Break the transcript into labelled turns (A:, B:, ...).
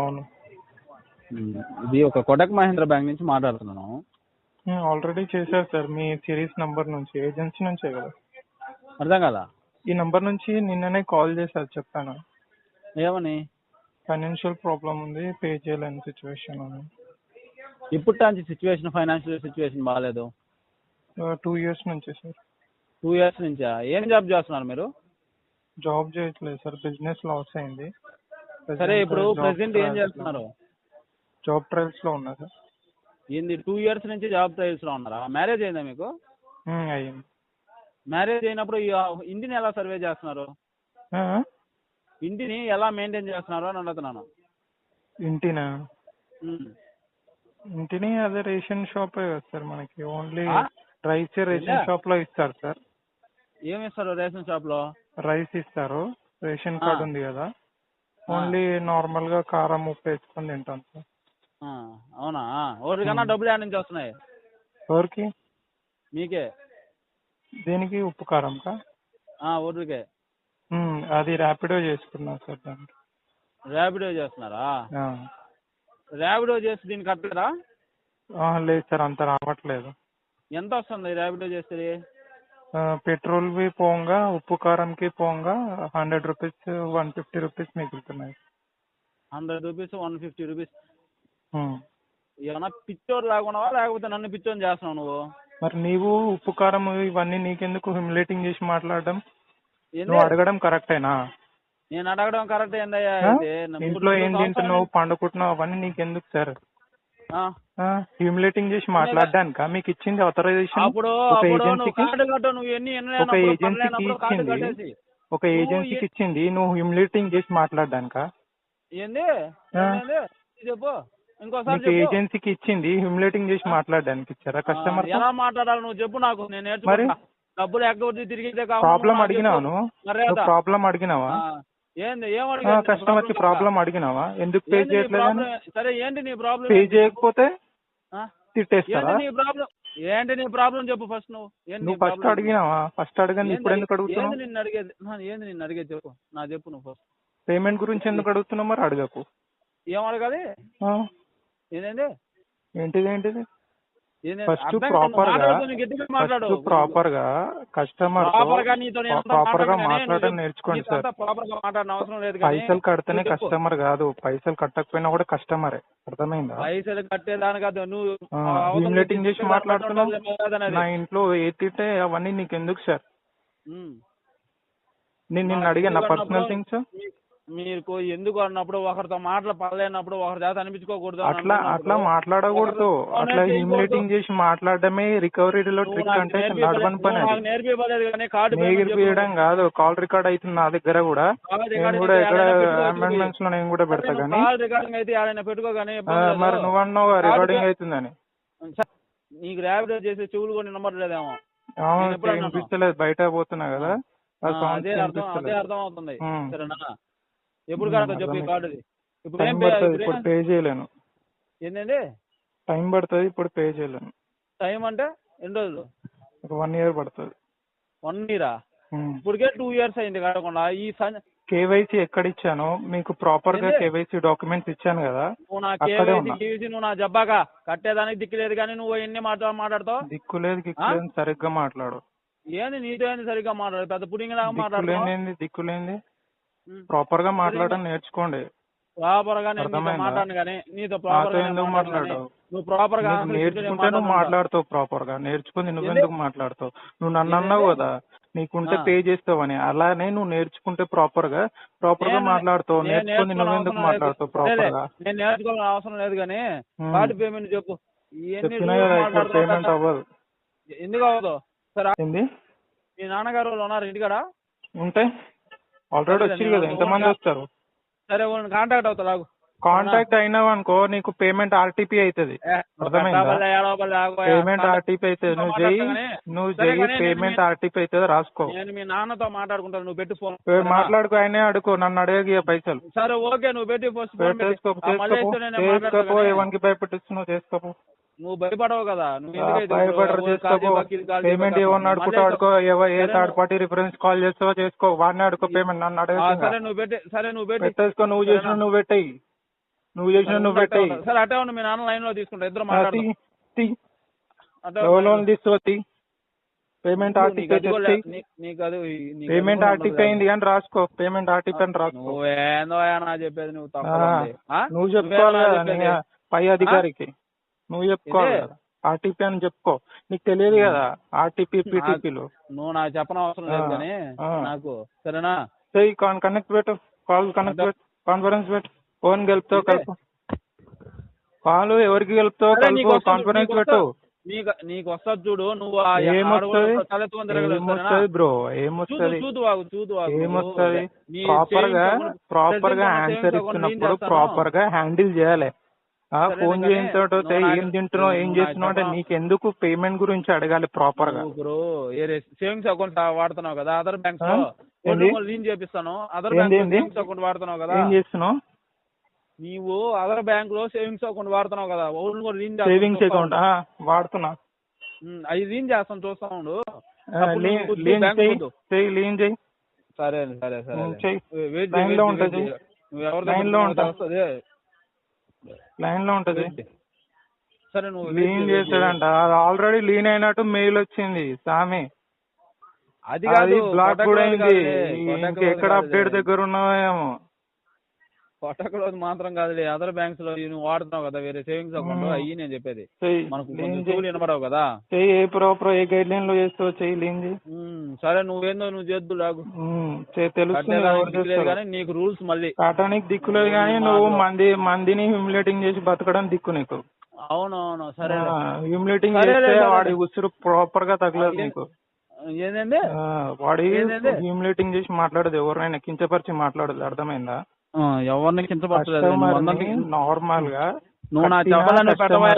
A: అవును.
B: ఇది ఒక కోటక్ మహేంద్ర బ్యాంక్ నుంచి మాట్లాడుతున్నాను.
A: ఆల్రెడీ చేశారు సార్ మీ సిరీస్ నంబర్ నుంచి, ఏజెన్సీ నుంచే కదా.
B: అర్థం కదా?
A: ఈ నంబర్ నుంచి నిన్ననే కాల్ చేశారు, చెప్పాను.
B: ఏమని?
A: ఫైనాన్షియల్ ప్రాబ్లం ఉంది, పే చేయలేని సిచ్యువేషన్ అని.
B: ఇప్పుడు సిచ్యువేషన్, ఫైనాన్షియల్ సిచ్యువేషన్ బాగాలేదు.
A: 2 years నుంచి సార్.
B: 2 years నుంచా? ఏం జాబ్ చేస్తున్నారు మీరు?
A: జాబ్ చేయట్లేదు సార్, బిజినెస్ లాస్ అయింది.
B: సరే, ఇప్పుడు ప్రెసెంట్ ఏం చేస్తున్నారు?
A: జాబ్ ట్రయల్స్ లో ఉన్నా సార్.
B: ఏంది 2 years నుంచి జాబ్ ట్రయల్స్ లో ఉన్నారా? మ్యారేజ్ అయిందా మీకు?
A: అయ్యింది.
B: మ్యారేజ్ అయినప్పుడు ఇంటిని ఎలా సర్వే చేస్తున్నారు? ఇంటిని ఎలా మెయింటైన్ చేస్తున్నారు అని అడుగుతున్నాను.
A: ఇంటినా? ఇంటిని అదే రేషన్ షాప్ కదా సార్, మనకి ఓన్లీ రైస్ రేషన్ షాప్ లో ఇస్తారు సార్.
B: ఏమి ఇస్తారు రేషన్ షాప్ లో?
A: రైస్ ఇస్తారు, రేషన్ కార్డు ఉంది కదా, ఓన్లీ నార్మల్ గా కారం ఉప్పు వేసుకొని తింటాం సార్.
B: అవునా? ఎవరికన్నా డబ్బులు యాడ్ నుంచి వస్తున్నాయి?
A: ఎవరికి?
B: మీకే.
A: దేనికి? ఉప్పు కారం కా?
B: ఊరికే.
A: అది ర్యాపిడో చేసుకున్నా సార్. దానికి
B: ర్యాపిడో చేస్తున్నారా? ర్యాపిడో చేసి దీన్ని కట్టలేదా?
A: లేదు సార్, అంత రావట్లేదు.
B: ఎంత వస్తుంది ర్యాపిడో చేస్తే?
A: పెట్రోల్ వి పోగా, ఉప్పు కారంకి పోగా 100 రూపీస్ 150 రూపీస్ మిగులుతున్నాయి.
B: 100 rupees 150 rupees. ఏమన్నా పిచ్చోరు లాగున్నావా, లేకపోతే నన్ను పిచ్చోని చేస్తున్నావు నువ్వు?
A: మరి నీవు ఉప్పు కారం ఇవన్నీ నీకెందుకు హ్యూమిలేటింగ్ చేసి మాట్లాడడం? నువ్వు అడగడం కరెక్టేనా?
B: నేను అడగడం కరెక్ట్ ఏందయ్యా?
A: ఇంట్లో ఏం తింటున్నావు, పండుకుంటున్నావు, అవన్నీ నీకెందుకు సార్? హ్యూమిలేటింగ్ చేసి మాట్లాడడానికా మీకు ఇచ్చింది ఆథరైజేషన్? ఒక ఏజెన్సీకి ఇచ్చింది నువ్వు హ్యూమిలేటింగ్ చేసి మాట్లాడడానికా?
B: ఏంది చెప్పు ఇంకోసారి.
A: ఏజెన్సీకి ఇచ్చింది హ్యూమిలేటింగ్ చేసి మాట్లాడడానికి ఇచ్చారా కస్టమర్?
B: ఎలా మాట్లాడాలి నువ్వు చెప్పు నాకు, నేను నేర్చుకుంటా. డబ్బులు ఎక్కడ తిరిగితే
A: ప్రాబ్లం అడిగినావు? నువ్వు ప్రాబ్లం అడిగినావా?
B: ఏంది
A: కస్టమర్ కి ప్రాబ్లం అడిగినావా? ఎందుకు పే చేయట్లేదు?
B: సరే, ఏంటి నీ ప్రాబ్లం?
A: పే చేయకపోతే తిట్టేస్తారా?
B: ఏంటి నీ ప్రాబ్లం చెప్పు ఫస్ట్.
A: నువ్వు ఫస్ట్ అడిగినావా? ఫస్ట్ అడగండి, ఇప్పుడు ఎందుకు అడుగుతున్నావు?
B: ఏంది నిన్ను అడిగేది చెప్పు, నా చెప్పు నువ్వు ఫస్ట్.
A: పేమెంట్ గురించి ఎందుకు అడుగుతున్నావు? మరి అడగకు.
B: ఏం అడగాలి? ఏంటండి?
A: ఏంటిది? ఫస్ట్ ప్రాపర్ గా కస్టమర్ ప్రాపర్ గా మాట్లాడడం నేర్చుకోండి సార్. పైసలు కడితేనే కస్టమర్ కాదు, పైసలు కట్టకపోయినా కూడా కస్టమరే. అర్థమైందా?
B: పైసలు కట్టేదాని కాదు, నువ్వు
A: హ్యూమిలేటింగ్ చేసి మాట్లాడుతున్నావు. నా ఇంట్లో ఏ తింటే అవన్నీ నీకెందుకు సార్? నేను నిన్ను అడిగాను పర్సనల్ థింగ్స్.
B: మీరు ఎందుకు అన్నప్పుడు ఒకరితో మాటలు పడలేనప్పుడు ఒకరి చేత అనిపించుకోకూడదు.
A: అట్లా మాట్లాడకూడదు. అట్లా హ్యూమిలేటింగ్ చేసి మాట్లాడడమే రికవరీలో ట్రిక్. అంటే నడవని పని. నేర్పియడం కాదు, కాల్ రికార్డ్ అవుతుంది నా దగ్గర కూడా. నేను కూడా ఎక్కడ అమెండ్మెంట్స్ లో నేను కూడా పెడతా. కానీ మరి నువ్వు అన్నావు రికార్డింగ్ అవుతుందని.
B: నీకు ర్యాపిడో చేసే చెవులు కొన్ని నెంబర్ లేదేమో.
A: వినిపిస్తలేదు, బయట పోతున్నా కదా.
B: అదే అర్థం అవుతుంది. సరేనా? ఎప్పుడు కడతా చెప్పు ఈ కార్డు?
A: ఇప్పుడు పే చేయలేను.
B: ఏంటండి?
A: టైం పడుతుంది, ఇప్పుడు పే చేయలేను.
B: టైం అంటే ఎన్ని రోజులు?
A: 1 year పడుతుంది.
B: 1 year? ఇప్పటికే 2 years అయింది కట్టకుండా. ఈ
A: కేవైసీ ఎక్కడ ఇచ్చాను మీకు? ప్రాపర్ గా కేవైసీ డాక్యుమెంట్స్ ఇచ్చాను కదా.
B: నువ్వు నా కేవైసీ నువ్వు నా జబ్బాగా కట్టేదానికి దిక్కులేదు, కానీ నువ్వు ఎన్ని మాట్లాడతావు?
A: దిక్కులేదు సరిగ్గా మాట్లాడు.
B: ఏంది నీతో ఏంది సరిగ్గా మాట్లాడు? పెద్ద పుడింగ్ లాగా మాట్లాడు.
A: దిక్కులేంది ప్రాపర్ గా మాట్లాడడం నేర్చుకోండి.
B: ప్రాపర్ గా మాట్లాడను కానీ నీతో ప్రాపర్
A: ఎందుకు మాట్లాడవు?
B: నువ్వు ప్రాపర్ గా
A: నేర్చుకుంటే నువ్వు మాట్లాడతావు. ప్రాపర్ గా నేర్చుకుని నువ్వెందుకు మాట్లాడతావు? నువ్వు నన్ను అన్నావు కదా నీకుంటే పే చేస్తావని. అలానే నువ్వు నేర్చుకుంటే ప్రాపర్ గా మాట్లాడతావు. నేర్చుకుని నువ్వెందుకు మాట్లాడతావు ప్రాపర్ గా?
B: నేను నేర్చుకోవాల్సిన అవసరం లేదు కానీ కార్డు పేమెంట్ చెప్పు.
A: పేమెంట్ అవ్వదు.
B: ఎందుకు అవ్వదు? సరే,
A: ఏంది?
B: మీ నాన్నగారు వాళ్ళు ఉన్నారు ఇంటికాడ?
A: ఉంటే ఆల్రెడీ వచ్చింది కదా. ఎంతమంది వస్తారు?
B: సరే, కాంటాక్ట్ అవుతా.
A: కాంటాక్ట్ అయినావు అనుకో నీకు పేమెంట్ ఆర్టీపీ అవుతుంది. అర్థమైందా? పేమెంట్ ఆర్టీపీ అవుతుంది. నువ్వు చెయ్యి పేమెంట్ ఆర్టీపీ అవుతుంది, రాసుకో.
B: నేను మీ నాన్నతో మాట్లాడుకుంటాను, నువ్వు పెట్టి ఫోన్
A: మాట్లాడుకో. ఆయనే అడుకో, నన్ను అడిగే పైసలు.
B: సరే ఓకే, నువ్వు పెట్టి
A: చేసుకోపో. ఎవరికి భయపెట్టిస్తున్నావు? చేసుకోపో.
B: నువ్వు భయపడవు కదా.
A: భయపడరు, చేసుకోపో. పేమెంట్ ఏమన్నా అడుకుంటా అడుకో. ఏ థర్డ్ పార్టీ రిఫరెన్స్ కాల్ చేస్తావో చేసుకో. వాడిని అడుకో పేమెంట్. నన్ను అడగ.
B: నువ్వు పెట్టి
A: పెట్టేసుకో. నువ్వు చేసిన నువ్వు పెట్టేయి. నువ్వు చేసిన నువ్వు పెట్టాయి.
B: సరే అటే ఉండి మీ నాన్న లైన్ లో తీసుకుంటా, ఇద్దరు మాట్లాడదాం.
A: లోన్ తీసుకో, పేమెంట్ ఆర్టీపీ పేమెంట్ ఆర్టీపీ అయింది కానీ రాసుకో, పేమెంట్ ఆర్టీపీ అని రాసుకో.
B: నువ్వేందో నా చెప్పేది,
A: నువ్వు చెప్పుకోవాలి కదా పై అధికారికి, నువ్వు చెప్పుకోవాలి కదా ఆర్టీపీ అని చెప్పుకో. నీకు తెలియదు కదా ఆర్టీపీ పీటీపీలు.
B: నువ్వు నాకు చెప్పనవసరం అవసరం లేదు కానీ నాకు, సరేనా?
A: కనెక్ట్ పెట్టు, కాల్ కనెక్ట్ పెట్టు, కాన్ఫరెన్స్ పెట్టు, ఫోన్ గెలుపుతావు కలుపు, కాల్ ఎవరికి గెలుపుతావు కలుపు, కాన్ఫరెన్స్ పెట్టు.
B: నీకు వస్తుంది చూడు, నువ్వు
A: ఏమొస్తుంది బ్రో, ఏమొస్తుంది ఏమొస్తుంది? ప్రాపర్ గా ఆన్సర్ ఇచ్చినప్పుడు ప్రాపర్ గా హ్యాండిల్ చేయాలి. ఫోన్ చేయించో ఏం తింటున్నావు ఏం చేస్తున్నావు అంటే నీకెందుకు పేమెంట్ గురించి అడగాలి ప్రాపర్ గా.
B: సేవింగ్స్ అకౌంట్ వాడుతున్నావు కదా, అదర్ బ్యాంక్స్ లీన్ చేపిస్తాను, అదర్ బ్యాంక్ సేవింగ్స్ అకౌంట్ వాడుతున్నావు కదా,
A: ఏం చేస్తున్నావు
B: నీవు? అదర్ బ్యాంక్ లో సేవింగ్స్ అకౌంట్ వాడుతున్నావు కదా,
A: సేవింగ్స్ అకౌంట్ వాడుతున్నా,
B: అది లీన్ చేస్తాను, చూస్తా ఉండు. సరే సరే సరే,
A: లైన్ లో ఉంటది, లైన్ లో ఉంటది.
B: సరే నువ్వు
A: లీన్ చేసాడంట, ఆల్రెడీ లీన్ అయినట్టు మెయిల్ వచ్చింది సామి, అది బ్లాక్ కూడా అయింది. ఇంకెక్కడ అప్డేట్ దగ్గర ఉన్నావేమో.
B: కొట్టకూడదు మాత్రం కాదులే, అదర్ బ్యాంక్స్ లో నువ్వు వాడుతున్నావు కదా వేరే సేవింగ్స్ అకౌంట్, అయ్యి నేను చెప్పేది మనకు వినపడవు కదా.
A: A proper A guide line లో చేస్తావు చెయ్యి, లీన్ చేయి.
B: సరే నువ్వేందో నువ్వు చేద్దు లాగు,
A: తెలుస్తుంది
B: కానీ నీకు రూల్స్ మళ్ళీ
A: కాటానికి దిక్కులేదు కానీ నువ్వు మందిని హ్యూమిలేటింగ్ చేసి బతకడం దిక్కు నీకు.
B: అవునవును సరే,
A: హ్యూమిలేటింగ్ చేస్తే వాడి ఉసురు ప్రాపర్ గా తగలదు నీకు.
B: ఏంటంటే
A: వాడి హ్యూమిలేటింగ్ చేసి మాట్లాడదు, ఎవరినైనా కించపరిచి మాట్లాడదు, అర్థమైందా?
B: ఎవరిని కించపరచలేదు,
A: నార్మల్ గా
B: నువ్వు నా చెప్పాలని పెట్టవా.